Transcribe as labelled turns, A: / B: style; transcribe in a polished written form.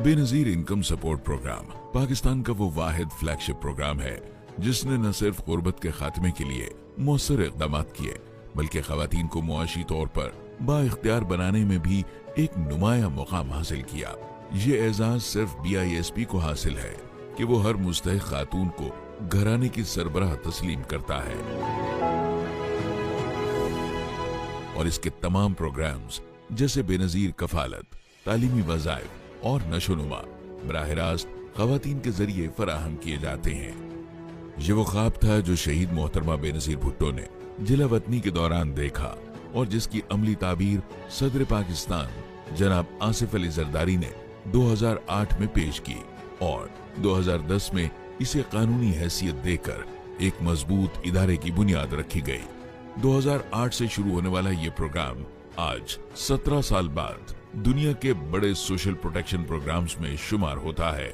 A: Benazir income support programme Pakistan का वो वाहिद flagship programme है जिसने न सिर्फ गुर्बत के खात्मे के लिए मौसर इक़दाम किए बल्कि खवातीन को मुआशी तौर पर बाइख्तियार बनाने में भी एक नुमाया मुकाम हासिल किया। ये एजाज सिर्फ BISP को हासिल है कि वो हर मुस्तहिक खातून को घराने की सरबराह तस्लीम करता है और इसके तमाम प्रोग्राम्स जैसे बेनजीर कफालत, तालीमी वज़ाइफ और नशोनुमा बराह रास्त खवातीन के जरिए फराहम किए जाते हैं। ये वो ख्वाब था जो शहीद मोहतरमा बेनजीर भुट्टो ने जिला वतनी के दौरान देखा और जिसकी अमली ताबीर सदर पाकिस्तान जनाब आसिफ अली जरदारी ने 2008 में पेश की और 2010 में इसे कानूनी हैसियत देकर एक मजबूत इदारे की बुनियाद रखी गई। 2008 से शुरू होने वाला ये प्रोग्राम आज 17 साल बाद दुनिया के बड़े सोशल प्रोटेक्शन प्रोग्राम्स में शुमार होता है।